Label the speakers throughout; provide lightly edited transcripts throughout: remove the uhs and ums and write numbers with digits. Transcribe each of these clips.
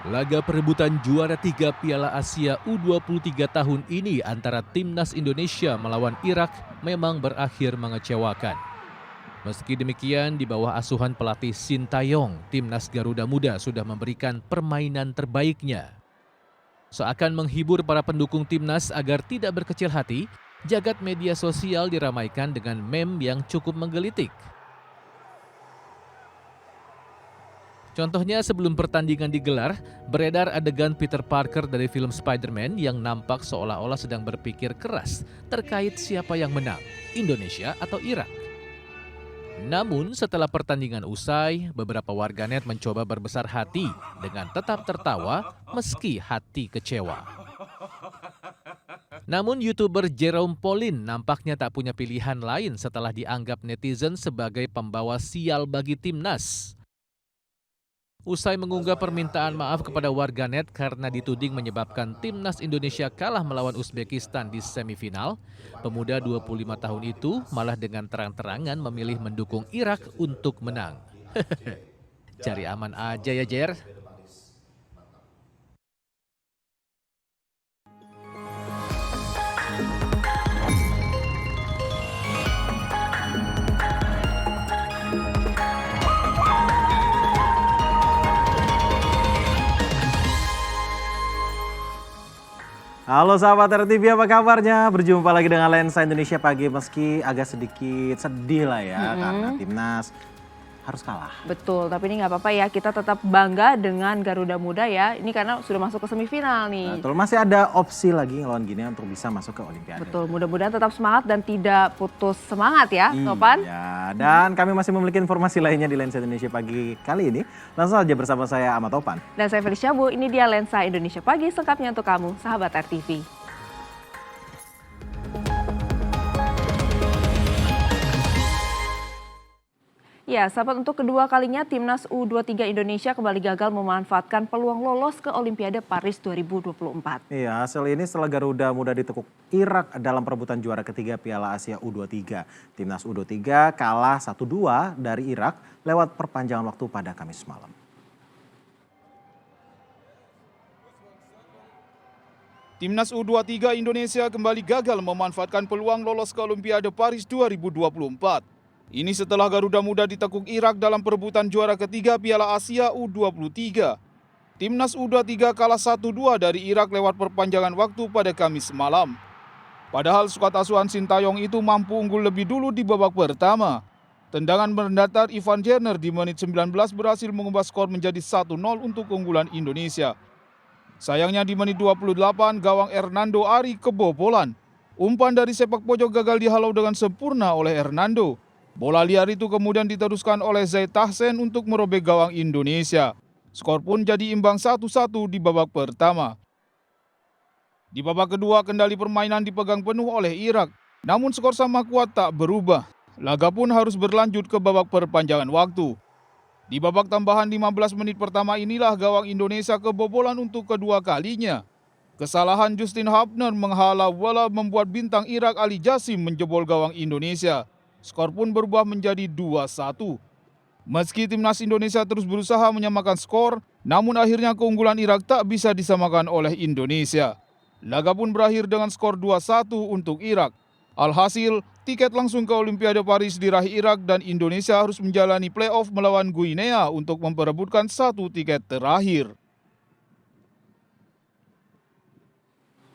Speaker 1: Laga perebutan juara 3 Piala Asia U23 tahun ini antara Timnas Indonesia melawan Irak memang berakhir mengecewakan. Meski demikian, di bawah asuhan pelatih Sintayong, Timnas Garuda Muda sudah memberikan permainan terbaiknya. Seakan menghibur para pendukung Timnas agar tidak berkecil hati, jagat media sosial diramaikan dengan meme yang cukup menggelitik. Contohnya sebelum pertandingan digelar, beredar adegan Peter Parker dari film Spider-Man yang nampak seolah-olah sedang berpikir keras terkait siapa yang menang, Indonesia atau Irak. Namun setelah pertandingan usai, beberapa warganet mencoba berbesar hati dengan tetap tertawa meski hati kecewa. Namun YouTuber Jerome Pauline nampaknya tak punya pilihan lain setelah dianggap netizen sebagai pembawa sial bagi Timnas. Usai mengunggah permintaan maaf kepada warganet karena dituding menyebabkan Timnas Indonesia kalah melawan Uzbekistan di semifinal, pemuda 25 tahun itu malah dengan terang-terangan memilih mendukung Irak untuk menang. Cari aman aja ya, Jer.
Speaker 2: Halo sahabat RTV, apa kabarnya? Berjumpa lagi dengan Lensa Indonesia Pagi, meski agak sedikit sedih lah ya karena Timnas harus kalah.
Speaker 3: Betul, tapi ini nggak apa-apa ya, kita tetap bangga dengan Garuda Muda ya. Ini karena sudah masuk ke semifinal nih.
Speaker 2: Betul, masih ada opsi lagi lawan Guinea untuk bisa masuk ke Olimpiade.
Speaker 3: Betul, mudah-mudahan tetap semangat dan tidak putus semangat ya, Topan.
Speaker 2: Ya, dan kami masih memiliki informasi lainnya di Lensa Indonesia Pagi kali ini. Langsung saja bersama saya Ahmad Topan.
Speaker 3: Dan saya Felicia Bu, ini dia Lensa Indonesia Pagi selengkapnya untuk kamu, sahabat RTV. Ya, sahabat, untuk kedua kalinya Timnas U23 Indonesia kembali gagal memanfaatkan peluang lolos ke Olimpiade Paris 2024.
Speaker 2: Iya, hasil ini setelah Garuda Muda ditekuk Irak dalam perebutan juara ketiga Piala Asia U23. Timnas U23 kalah 1-2 dari Irak lewat perpanjangan waktu pada Kamis malam.
Speaker 4: Timnas U23 Indonesia kembali gagal memanfaatkan peluang lolos ke Olimpiade Paris 2024. Ini setelah Garuda Muda ditekuk Irak dalam perebutan juara ketiga Piala Asia U23. Timnas U23 kalah 1-2 dari Irak lewat perpanjangan waktu pada Kamis malam. Padahal skuad asuhan Sintayong itu mampu unggul lebih dulu di babak pertama. Tendangan mendatar Ivan Jenner di menit 19 berhasil mengubah skor menjadi 1-0 untuk keunggulan Indonesia. Sayangnya di menit 28 gawang Hernando Ari kebobolan. Umpan dari sepak pojok gagal dihalau dengan sempurna oleh Hernando. Bola liar itu kemudian diteruskan oleh Zaid Tahsen untuk merobek gawang Indonesia. Skor pun jadi imbang 1-1 di babak pertama. Di babak kedua kendali permainan dipegang penuh oleh Irak. Namun skor sama kuat tak berubah. Laga pun harus berlanjut ke babak perpanjangan waktu. Di babak tambahan 15 menit pertama inilah gawang Indonesia kebobolan untuk kedua kalinya. Kesalahan Justin Hapner menghalau bola membuat bintang Irak Ali Jassim menjebol gawang Indonesia. Skor pun berubah menjadi 2-1. Meski timnas Indonesia terus berusaha menyamakan skor, namun akhirnya keunggulan Irak tak bisa disamakan oleh Indonesia. Laga pun berakhir dengan skor 2-1 untuk Irak. Alhasil, tiket langsung ke Olimpiade Paris diraih Irak dan Indonesia harus menjalani play-off melawan Guinea untuk memperebutkan satu tiket terakhir.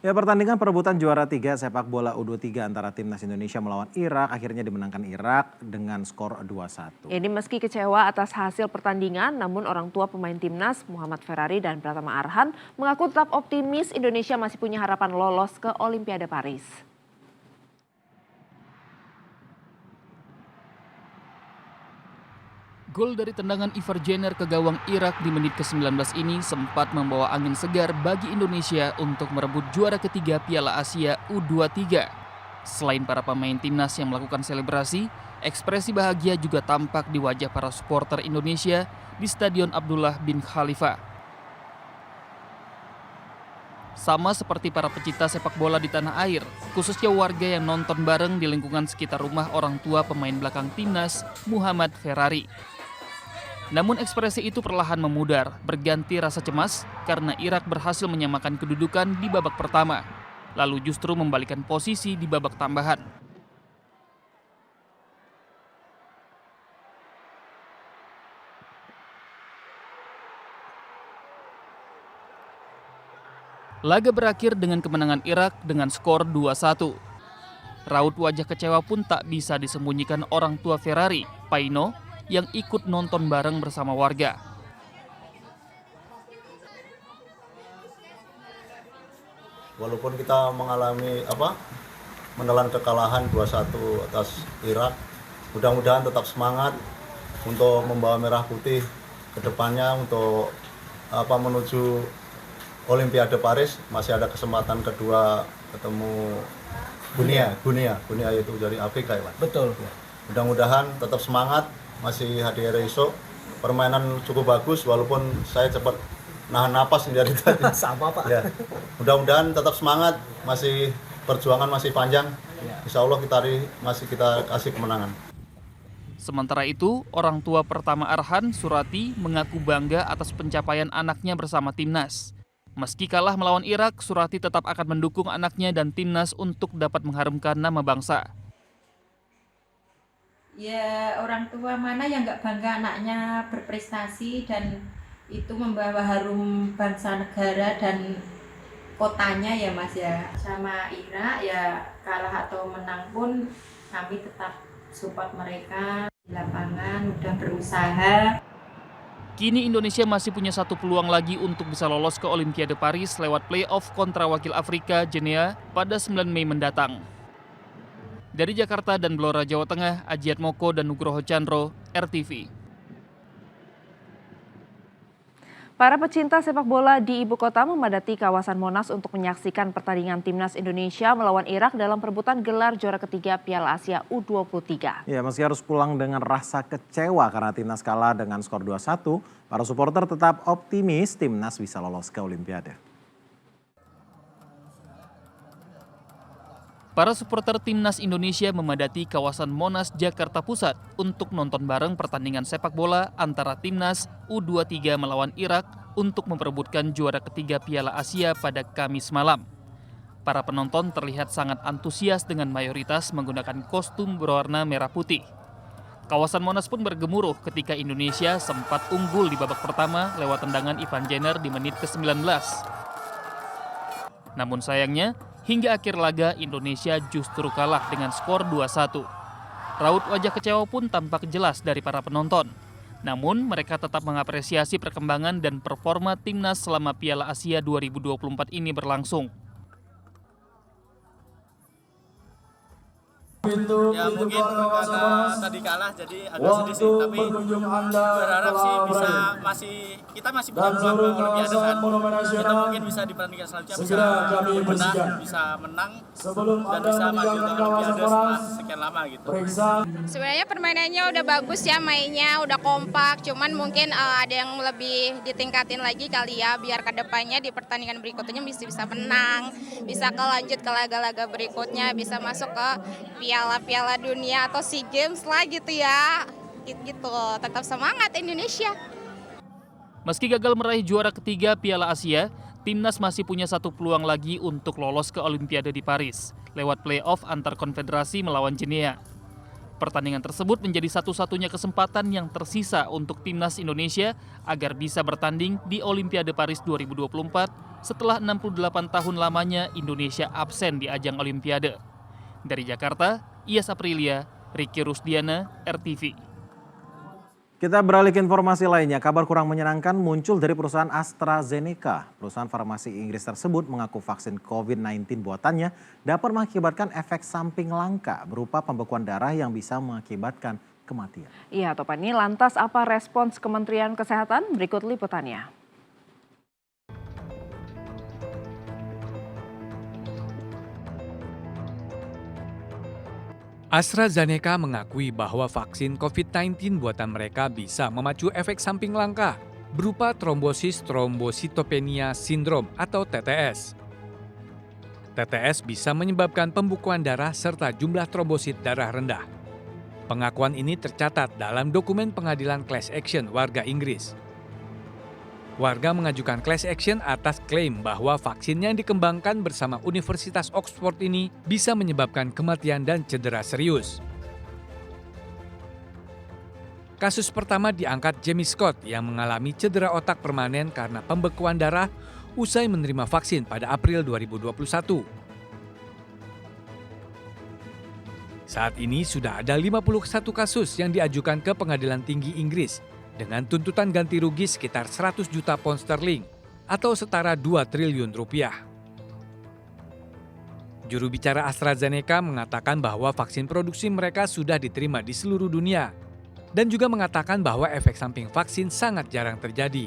Speaker 2: Ya, pertandingan perebutan juara 3 sepak bola U23 antara Timnas Indonesia melawan Irak akhirnya dimenangkan Irak dengan skor 2-1.
Speaker 3: Ini meski kecewa atas hasil pertandingan, namun orang tua pemain Timnas Muhammad Ferrari dan Pratama Arhan mengaku tetap optimis Indonesia masih punya harapan lolos ke Olimpiade Paris.
Speaker 5: Gol dari tendangan Ivar Jenner ke gawang Irak di menit ke-19 ini sempat membawa angin segar bagi Indonesia untuk merebut juara ketiga Piala Asia U23. Selain para pemain timnas yang melakukan selebrasi, ekspresi bahagia juga tampak di wajah para supporter Indonesia di Stadion Abdullah bin Khalifa. Sama seperti para pecinta sepak bola di tanah air, khususnya warga yang nonton bareng di lingkungan sekitar rumah orang tua pemain belakang timnas Muhammad Ferrari. Namun ekspresi itu perlahan memudar, berganti rasa cemas karena Irak berhasil menyamakan kedudukan di babak pertama, lalu justru membalikan posisi di babak tambahan. Laga berakhir dengan kemenangan Irak dengan skor 2-1. Raut wajah kecewa pun tak bisa disembunyikan orang tua Ferrari, Paino, yang ikut nonton bareng bersama warga.
Speaker 6: Walaupun kita mengalami menelan kekalahan 2-1 atas Irak, mudah-mudahan tetap semangat untuk membawa merah putih ke depannya untuk menuju Olimpiade Paris. Masih ada kesempatan kedua ketemu Guinea itu dari Afrika ya Pak. Betul. Mudah-mudahan tetap semangat, masih hadir esok. Permainan cukup bagus walaupun saya cepat nahan napas dari tadi.
Speaker 7: Sama Pak.
Speaker 6: Ya. Mudah-mudahan tetap semangat, masih perjuangan masih panjang. Insya Allah masih kita kasih kemenangan.
Speaker 5: Sementara itu, orang tua pertama Arhan, Surati, mengaku bangga atas pencapaian anaknya bersama timnas. Meski kalah melawan Irak, Surati tetap akan mendukung anaknya dan timnas untuk dapat mengharumkan nama bangsa.
Speaker 8: Ya, orang tua mana yang nggak bangga anaknya berprestasi dan itu membawa harum bangsa negara dan kotanya ya Mas ya. Sama Irak ya, kalah atau menang pun kami tetap support mereka di lapangan, udah berusaha.
Speaker 5: Kini Indonesia masih punya satu peluang lagi untuk bisa lolos ke Olimpiade Paris lewat play-off kontra wakil Afrika, Guinea, pada 9 Mei mendatang. Dari Jakarta dan Blora, Jawa Tengah, Ajiat Moko dan Nugroho Chandro, RTV.
Speaker 3: Para pecinta sepak bola di ibu kota memadati kawasan Monas untuk menyaksikan pertandingan timnas Indonesia melawan Irak dalam perebutan gelar juara ketiga Piala Asia U23.
Speaker 2: Ya, meski harus pulang dengan rasa kecewa karena timnas kalah dengan skor 2-1, para supporter tetap optimis timnas bisa lolos ke Olimpiade.
Speaker 5: Para supporter timnas Indonesia memadati kawasan Monas, Jakarta Pusat untuk nonton bareng pertandingan sepak bola antara timnas U23 melawan Irak untuk memperebutkan juara ketiga Piala Asia pada Kamis malam. Para penonton terlihat sangat antusias dengan mayoritas menggunakan kostum berwarna merah putih. Kawasan Monas pun bergemuruh ketika Indonesia sempat unggul di babak pertama lewat tendangan Ivan Jenner di menit ke-19. Namun sayangnya, hingga akhir laga Indonesia justru kalah dengan skor 2-1. Raut wajah kecewa pun tampak jelas dari para penonton. Namun mereka tetap mengapresiasi perkembangan dan performa timnas selama Piala Asia 2024 ini berlangsung.
Speaker 9: Ya mungkin karena tadi kalah jadi agak sedih sih, tapi berharap sih kita masih punya peluang ke Olimpiade kan. Kita mungkin bisa di pertandingan selanjutnya bisa berbenah, bisa menang dan bisa maju ke Olimpiade setelah sekian lama gitu.
Speaker 10: Sebenarnya permainannya udah bagus ya, mainnya udah kompak, cuman mungkin ada yang lebih ditingkatin lagi kali ya, biar kedepannya di pertandingan berikutnya bisa menang, bisa lanjut ke laga-laga berikutnya, bisa masuk ke Piala Dunia atau SEA Games lah gitu ya. Gitu, tetap semangat Indonesia.
Speaker 5: Meski gagal meraih juara ketiga Piala Asia, timnas masih punya satu peluang lagi untuk lolos ke Olimpiade di Paris lewat play-off antar konfederasi melawan Guinea. Pertandingan tersebut menjadi satu-satunya kesempatan yang tersisa untuk timnas Indonesia agar bisa bertanding di Olimpiade Paris 2024 setelah 68 tahun lamanya Indonesia absen di ajang Olimpiade. Dari Jakarta, Iyas Aprilia, Ricky Rusdiana, RTV.
Speaker 2: Kita beralih ke informasi lainnya. Kabar kurang menyenangkan muncul dari perusahaan AstraZeneca. Perusahaan farmasi Inggris tersebut mengaku vaksin COVID-19 buatannya dapat mengakibatkan efek samping langka berupa pembekuan darah yang bisa mengakibatkan kematian.
Speaker 3: Iya, Topani, lantas apa respons Kementerian Kesehatan? Berikut liputannya.
Speaker 11: AstraZeneca mengakui bahwa vaksin COVID-19 buatan mereka bisa memacu efek samping langka berupa trombosis trombositopenia sindrom atau TTS. TTS bisa menyebabkan pembekuan darah serta jumlah trombosit darah rendah. Pengakuan ini tercatat dalam dokumen pengadilan class action warga Inggris. Warga mengajukan class action atas klaim bahwa vaksin yang dikembangkan bersama Universitas Oxford ini bisa menyebabkan kematian dan cedera serius. Kasus pertama diangkat Jamie Scott yang mengalami cedera otak permanen karena pembekuan darah usai menerima vaksin pada April 2021. Saat ini sudah ada 51 kasus yang diajukan ke Pengadilan Tinggi Inggris dengan tuntutan ganti rugi sekitar 100 juta pound sterling atau setara 2 triliun rupiah. Juru bicara AstraZeneca mengatakan bahwa vaksin produksi mereka sudah diterima di seluruh dunia dan juga mengatakan bahwa efek samping vaksin sangat jarang terjadi.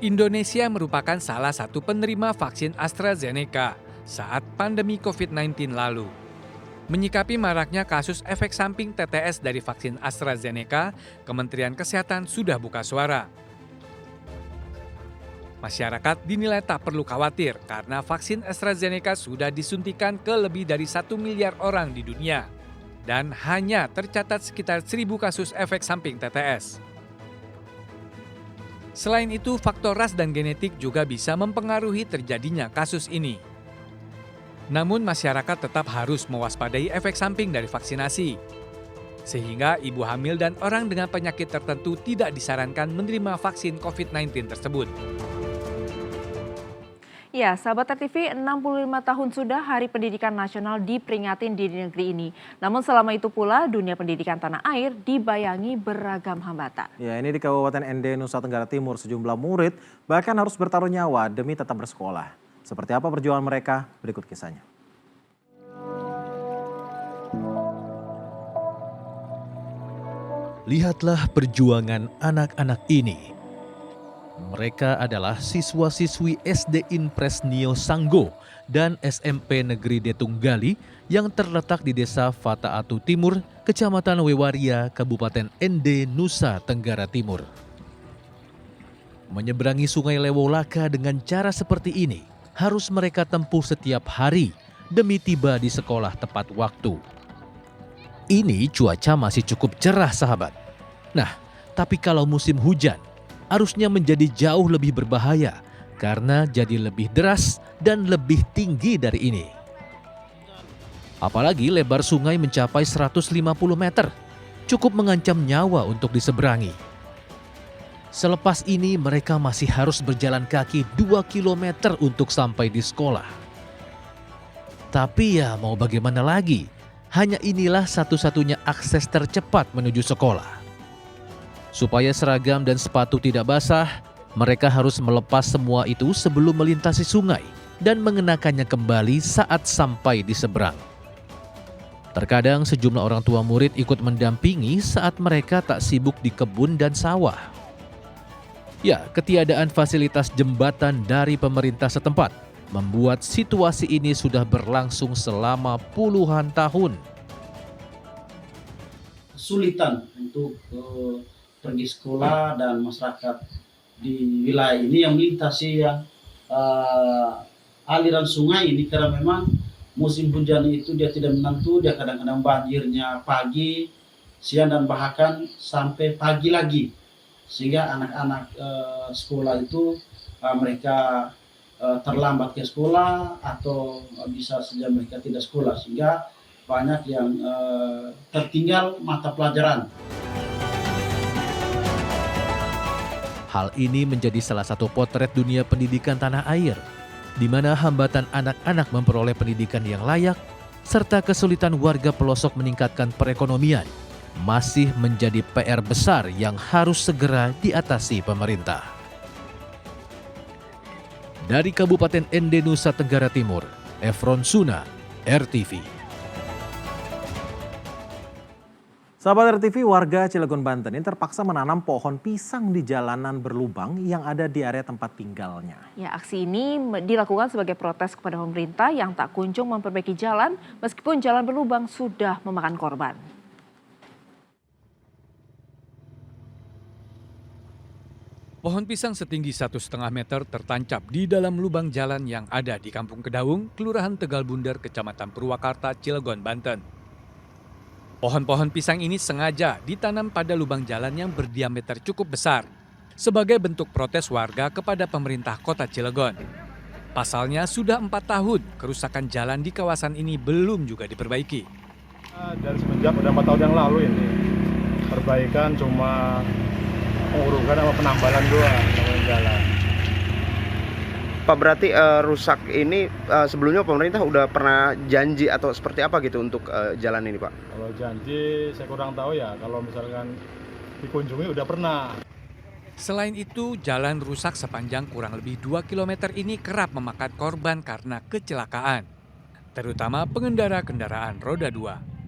Speaker 11: Indonesia merupakan salah satu penerima vaksin AstraZeneca saat pandemi COVID-19 lalu. Menyikapi maraknya kasus efek samping TTS dari vaksin AstraZeneca, Kementerian Kesehatan sudah buka suara. Masyarakat dinilai tak perlu khawatir karena vaksin AstraZeneca sudah disuntikan ke lebih dari 1 miliar orang di dunia dan hanya tercatat sekitar 1.000 kasus efek samping TTS. Selain itu, faktor ras dan genetik juga bisa mempengaruhi terjadinya kasus ini. Namun masyarakat tetap harus mewaspadai efek samping dari vaksinasi. Sehingga ibu hamil dan orang dengan penyakit tertentu tidak disarankan menerima vaksin COVID-19 tersebut.
Speaker 3: Ya, sahabat RTV, 65 tahun sudah Hari Pendidikan Nasional diperingatin di negeri ini. Namun selama itu pula dunia pendidikan tanah air dibayangi beragam hambatan.
Speaker 2: Ya, ini di Kabupaten ND, Nusa Tenggara Timur, sejumlah murid bahkan harus bertaruh nyawa demi tetap bersekolah. Seperti apa perjuangan mereka? Berikut kisahnya.
Speaker 1: Lihatlah perjuangan anak-anak ini. Mereka adalah siswa-siswi SD Impres Nio Sanggo dan SMP Negeri Detunggali yang terletak di Desa Fataatu Timur, Kecamatan Wewaria, Kabupaten ND, Nusa Tenggara Timur. Menyeberangi Sungai Lewolaka dengan cara seperti ini harus mereka tempuh setiap hari demi tiba di sekolah tepat waktu. Ini cuaca masih cukup cerah, sahabat. Nah, tapi kalau musim hujan, arusnya menjadi jauh lebih berbahaya karena jadi lebih deras dan lebih tinggi dari ini. Apalagi lebar sungai mencapai 150 meter, cukup mengancam nyawa untuk diseberangi. Selepas ini mereka masih harus berjalan kaki 2 km untuk sampai di sekolah. Tapi ya mau bagaimana lagi, hanya inilah satu-satunya akses tercepat menuju sekolah. Supaya seragam dan sepatu tidak basah, mereka harus melepas semua itu sebelum melintasi sungai dan mengenakannya kembali saat sampai di seberang. Terkadang sejumlah orang tua murid ikut mendampingi saat mereka tak sibuk di kebun dan sawah. Ya, ketiadaan fasilitas jembatan dari pemerintah setempat membuat situasi ini sudah berlangsung selama puluhan tahun.
Speaker 7: Kesulitan untuk pergi sekolah dan masyarakat di wilayah ini yang melintasi aliran sungai ini karena memang musim hujan itu dia tidak menentu, dia kadang-kadang banjirnya pagi, siang dan bahkan sampai pagi lagi, sehingga anak-anak sekolah itu mereka terlambat ke sekolah atau bisa saja mereka tidak sekolah, sehingga banyak yang tertinggal mata pelajaran.
Speaker 1: Hal ini menjadi salah satu potret dunia pendidikan tanah air, di mana hambatan anak-anak memperoleh pendidikan yang layak, serta kesulitan warga pelosok meningkatkan perekonomian, masih menjadi PR besar yang harus segera diatasi pemerintah. Dari Kabupaten ND, Nusa Tenggara Timur, Efron Suna, RTV.
Speaker 2: Sahabat RTV, warga Cilegon, Banten ini terpaksa menanam pohon pisang di jalanan berlubang yang ada di area tempat tinggalnya.
Speaker 3: Ya, aksi ini dilakukan sebagai protes kepada pemerintah yang tak kunjung memperbaiki jalan meskipun jalan berlubang sudah memakan korban.
Speaker 11: Pohon pisang setinggi 1,5 meter tertancap di dalam lubang jalan yang ada di Kampung Kedaung, Kelurahan Tegal Bunder, Kecamatan Purwakarta, Cilegon, Banten. Pohon-pohon pisang ini sengaja ditanam pada lubang jalan yang berdiameter cukup besar sebagai bentuk protes warga kepada pemerintah Kota Cilegon. Pasalnya sudah 4 tahun kerusakan jalan di kawasan ini belum juga diperbaiki.
Speaker 12: Dari semenjak udah 4 tahun yang lalu ini, perbaikan cuma pengurukan sama penambalan doang jalan.
Speaker 13: Pak, berarti rusak ini sebelumnya pemerintah udah pernah janji atau seperti apa gitu untuk jalan ini, Pak?
Speaker 12: Kalau janji saya kurang tahu ya, kalau misalkan dikunjungi udah pernah.
Speaker 11: Selain itu, jalan rusak sepanjang kurang lebih 2 km ini kerap memakan korban karena kecelakaan, terutama pengendara kendaraan roda 2.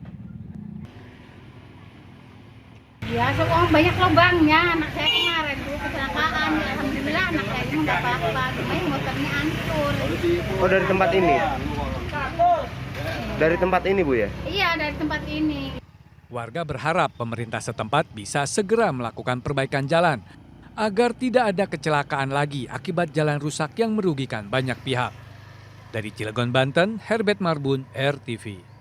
Speaker 14: Ya, soalnya banyak lubangnya. Anak saya kemarin tuh kecelakaan. Ya, alhamdulillah anak saya ini nggak apa-apa. Cuma motornya hancur.
Speaker 13: Oh, dari tempat ini? Dari tempat ini, Bu, ya?
Speaker 14: Iya, dari tempat ini.
Speaker 11: Warga berharap pemerintah setempat bisa segera melakukan perbaikan jalan agar tidak ada kecelakaan lagi akibat jalan rusak yang merugikan banyak pihak. Dari Cilegon, Banten, Herbert Marbun, RTV.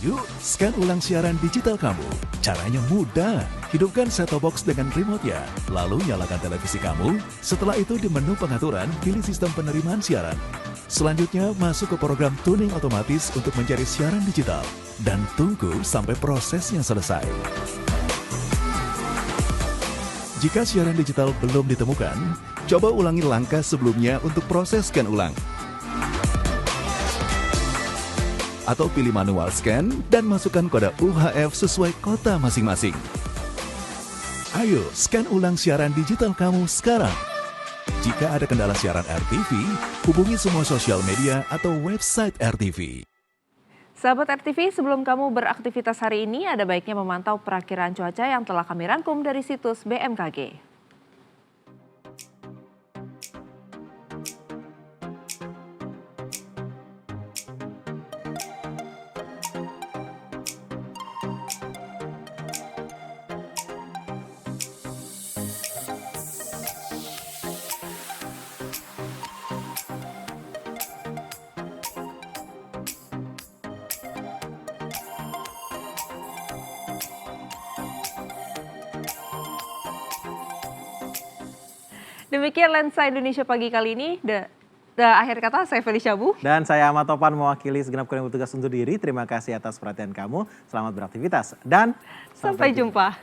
Speaker 15: Yuk, scan ulang siaran digital kamu. Caranya mudah. Hidupkan set-top box dengan remote-nya. Lalu nyalakan televisi kamu. Setelah itu di menu pengaturan, pilih sistem penerimaan siaran. Selanjutnya, masuk ke program tuning otomatis untuk mencari siaran digital. Dan tunggu sampai prosesnya selesai. Jika siaran digital belum ditemukan, coba ulangi langkah sebelumnya untuk proses scan ulang. Atau pilih manual scan dan masukkan kode UHF sesuai kota masing-masing. Ayo, scan ulang siaran digital kamu sekarang. Jika ada kendala siaran RTV, hubungi semua sosial media atau website RTV.
Speaker 3: Sahabat RTV, sebelum kamu beraktivitas hari ini, ada baiknya memantau perakiraan cuaca yang telah kami rangkum dari situs BMKG. Demikian Lensa Indonesia pagi kali ini. Akhir kata, saya Felicia Bu.
Speaker 2: Dan saya Ahmad Topan mewakili segenap kru yang bertugas undur diri. Terima kasih atas perhatian kamu. Selamat beraktivitas dan
Speaker 3: sampai jumpa.